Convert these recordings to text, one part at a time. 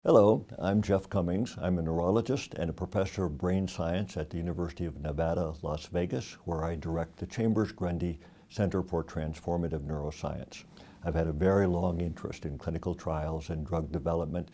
Hello, I'm Jeff Cummings. I'm a neurologist and a professor of brain science at the University of Nevada, Las Vegas, where I direct the Chambers-Grundy Center for Transformative Neuroscience. I've had a very long interest in clinical trials and drug development.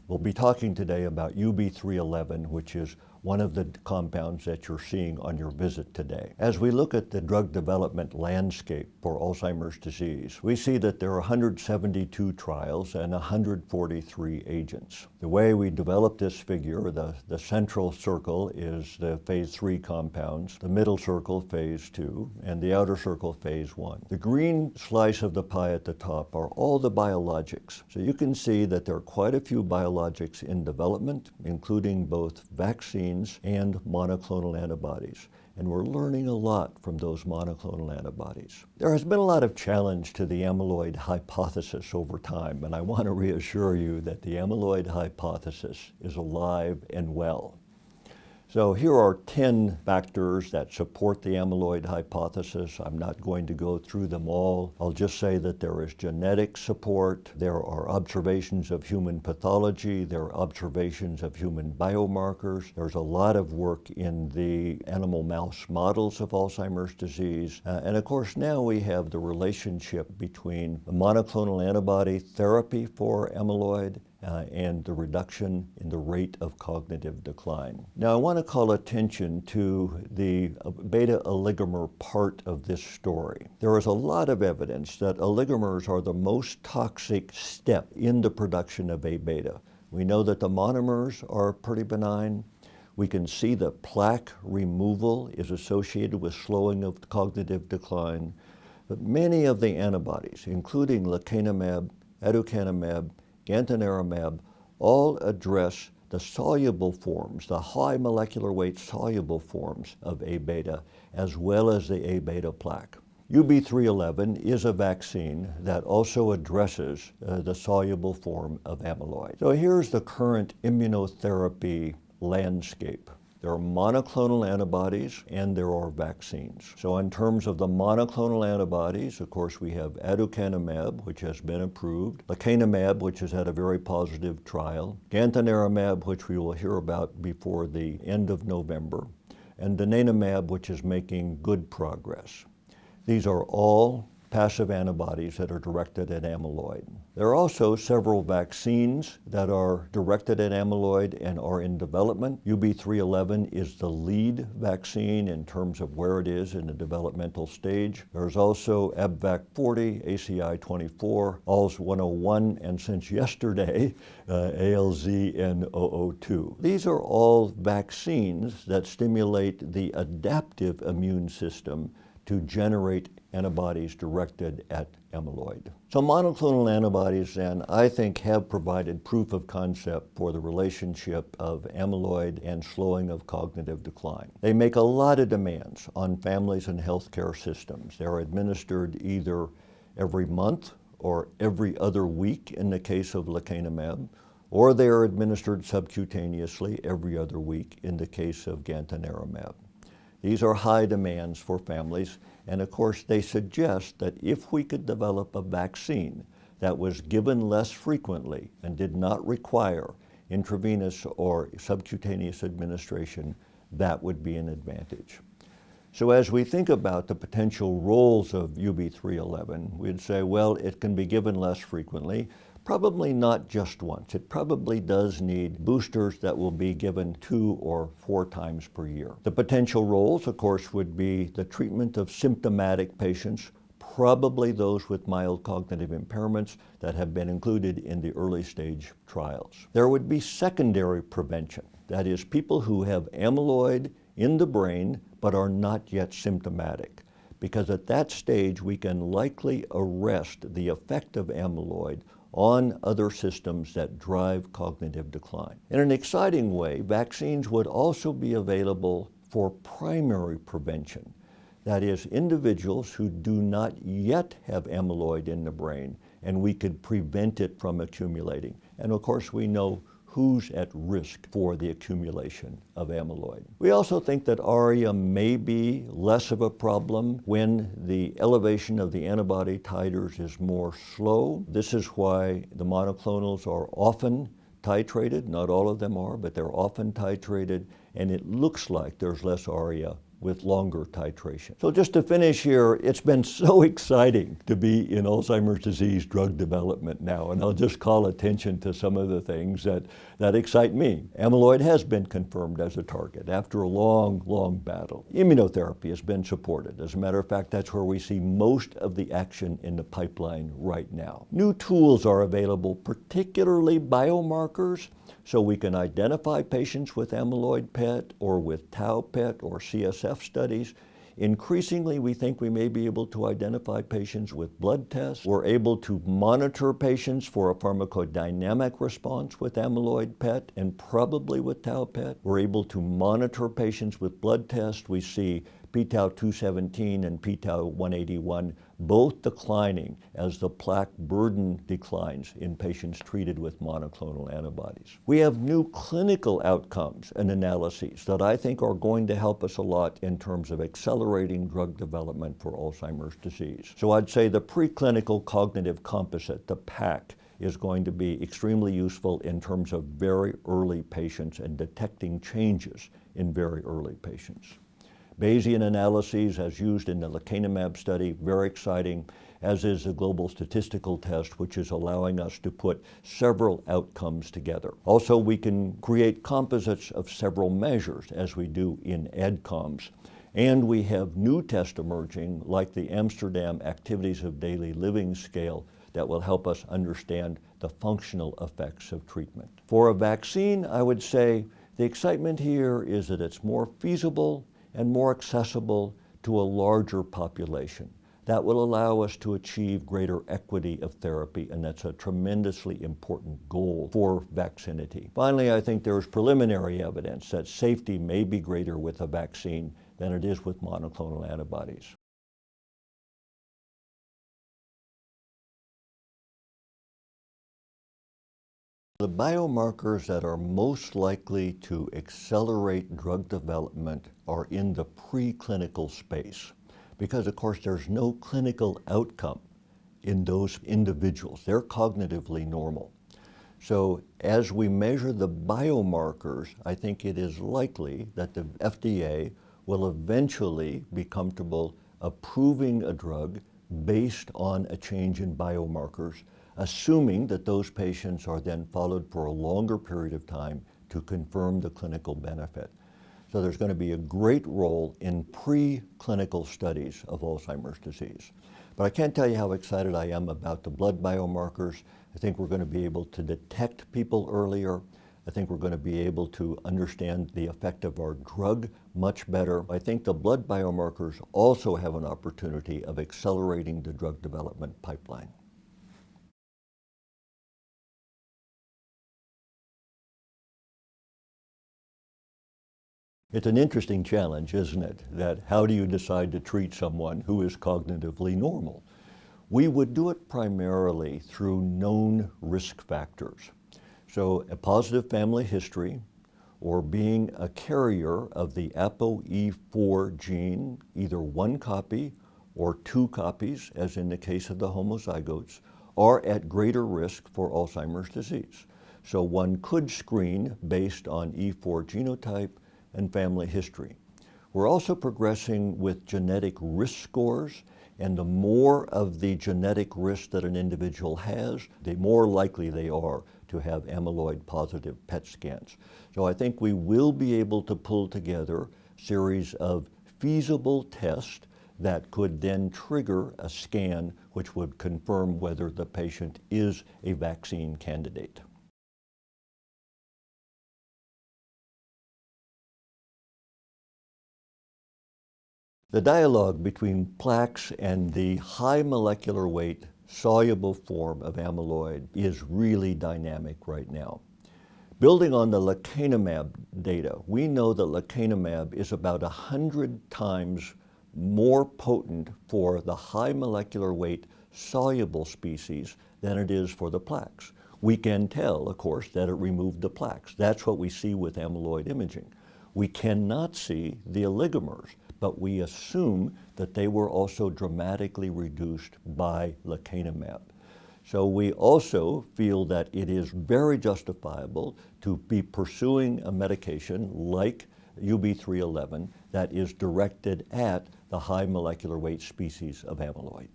We'll be talking today about UB311, which is one of the compounds that you're seeing on your visit today. As we look at the drug development landscape for Alzheimer's disease, we see that there are 172 trials and 143 agents. The way we develop this figure, the central circle is the phase 3 compounds, the middle circle phase 2, and the outer circle phase 1. The green slice of the pie at the top are all the biologics. So you can see that there are quite a few biologics in development, including both vaccines and monoclonal antibodies. And we're learning a lot from those monoclonal antibodies. There has been a lot of challenge to the amyloid hypothesis over time, and I want to reassure you that the amyloid hypothesis is alive and well. So here are 10 factors that support the amyloid hypothesis. I'm not going to go through them all. I'll just say that there is genetic support, there are observations of human pathology, there are observations of human biomarkers. There's a lot of work in the animal mouse models of Alzheimer's disease. And of course, now we have the relationship between the monoclonal antibody therapy for amyloid and the reduction in the rate of cognitive decline. Now, I want to call attention to the beta oligomer part of this story. There is a lot of evidence that oligomers are the most toxic step in the production of A-beta. We know that the monomers are pretty benign. We can see that plaque removal is associated with slowing of cognitive decline. But many of the antibodies, including lecanemab, aducanumab, gantenerumab, all address the soluble forms, the high molecular weight soluble forms of A-beta, as well as the A-beta plaque. UB311 is a vaccine that also addresses the soluble form of amyloid. So here's the current immunotherapy landscape. There are monoclonal antibodies and there are vaccines. So in terms of the monoclonal antibodies, of course, we have aducanumab, which has been approved, lecanemab, which has had a very positive trial, gantenerumab, which we will hear about before the end of November, and donanemab, which is making good progress. These are all passive antibodies that are directed at amyloid. There are also several vaccines that are directed at amyloid and are in development. UB311 is the lead vaccine in terms of where it is in the developmental stage. There's also ABVAC40, ACI24, ALZ101, and since yesterday, ALZN002. These are all vaccines that stimulate the adaptive immune system to generate antibodies directed at amyloid. So monoclonal antibodies then, I think, have provided proof of concept for the relationship of amyloid and slowing of cognitive decline. They make a lot of demands on families and healthcare systems. They're administered either every month or every other week in the case of lecanemab, or they are administered subcutaneously every other week in the case of gantenerumab. These are high demands for families, and of course they suggest that if we could develop a vaccine that was given less frequently and did not require intravenous or subcutaneous administration, that would be an advantage. So as we think about the potential roles of UB311, we'd say, well, it can be given less frequently, probably not just once. It probably does need boosters that will be given 2 or 4 times per year. The potential roles, of course, would be the treatment of symptomatic patients, probably those with mild cognitive impairments that have been included in the early stage trials. There would be secondary prevention, that is, people who have amyloid in the brain but are not yet symptomatic, because at that stage we can likely arrest the effect of amyloid on other systems that drive cognitive decline. In an exciting way, vaccines would also be available for primary prevention. That is, individuals who do not yet have amyloid in the brain, and we could prevent it from accumulating. And of course, we know who's at risk for the accumulation of amyloid. We also think that ARIA may be less of a problem when the elevation of the antibody titers is more slow. This is why the monoclonals are often titrated. Not all of them are, but they're often titrated, and it looks like there's less ARIA with longer titration. So just to finish here, it's been so exciting to be in Alzheimer's disease drug development now, and I'll just call attention to some of the things that excite me. Amyloid has been confirmed as a target after a long, long battle. Immunotherapy has been supported. As a matter of fact, that's where we see most of the action in the pipeline right now. New tools are available, particularly biomarkers, so we can identify patients with amyloid PET or with tau PET or CSF studies. Increasingly, we think we may be able to identify patients with blood tests. We're able to monitor patients for a pharmacodynamic response with amyloid PET and probably with tau PET. We're able to monitor patients with blood tests. We see p-tau 217 and p-tau 181 both declining as the plaque burden declines in patients treated with monoclonal antibodies. We have new clinical outcomes and analyses that I think are going to help us a lot in terms of accelerating drug development for Alzheimer's disease. So I'd say the preclinical cognitive composite, the PAC, is going to be extremely useful in terms of very early patients and detecting changes in very early patients. Bayesian analyses as used in the lecanemab study, very exciting, as is the global statistical test, which is allowing us to put several outcomes together. Also, we can create composites of several measures as we do in ADCOMS. And we have new tests emerging, like the Amsterdam Activities of Daily Living scale, that will help us understand the functional effects of treatment. For a vaccine, I would say the excitement here is that it's more feasible and more accessible to a larger population. That will allow us to achieve greater equity of therapy, and that's a tremendously important goal for Vaxxinity. Finally, I think there is preliminary evidence that safety may be greater with a vaccine than it is with monoclonal antibodies. The biomarkers that are most likely to accelerate drug development are in the preclinical space, because of course there's no clinical outcome in those individuals. They're cognitively normal. So as we measure the biomarkers, I think it is likely that the FDA will eventually be comfortable approving a drug based on a change in biomarkers, assuming that those patients are then followed for a longer period of time to confirm the clinical benefit. So there's going to be a great role in preclinical studies of Alzheimer's disease. But I can't tell you how excited I am about the blood biomarkers. I think we're going to be able to detect people earlier. I think we're going to be able to understand the effect of our drug much better. I think the blood biomarkers also have an opportunity of accelerating the drug development pipeline. It's an interesting challenge, isn't it? That how do you decide to treat someone who is cognitively normal? We would do it primarily through known risk factors. So a positive family history, or being a carrier of the ApoE4 gene, either one copy or two copies, as in the case of the homozygotes, are at greater risk for Alzheimer's disease. So one could screen based on E4 genotype and family history. We're also progressing with genetic risk scores, and the more of the genetic risk that an individual has, the more likely they are to have amyloid positive PET scans. So I think we will be able to pull together a series of feasible tests that could then trigger a scan which would confirm whether the patient is a vaccine candidate. The dialogue between plaques and the high molecular weight soluble form of amyloid is really dynamic right now. Building on the lecanemab data, we know that lecanemab is about 100 times more potent for the high molecular weight soluble species than it is for the plaques. We can tell, of course, that it removed the plaques. That's what we see with amyloid imaging. We cannot see the oligomers, but we assume that they were also dramatically reduced by lecanemab. So we also feel that it is very justifiable to be pursuing a medication like UB311 that is directed at the high molecular weight species of amyloid.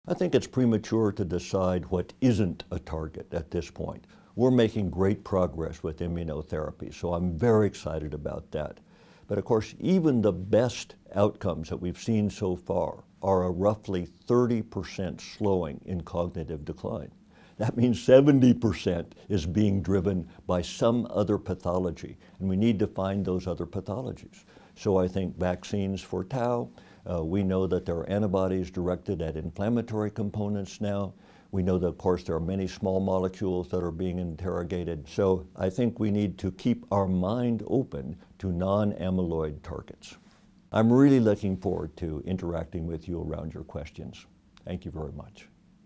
I think it's premature to decide what isn't a target at this point. We're making great progress with immunotherapy, so I'm very excited about that. But of course, even the best outcomes that we've seen so far are a roughly 30% slowing in cognitive decline. That means 70% is being driven by some other pathology, and we need to find those other pathologies. So I think vaccines for tau, we know that there are antibodies directed at inflammatory components now. We know that, of course, there are many small molecules that are being interrogated. So I think we need to keep our mind open to non-amyloid targets. I'm really looking forward to interacting with you around your questions. Thank you very much.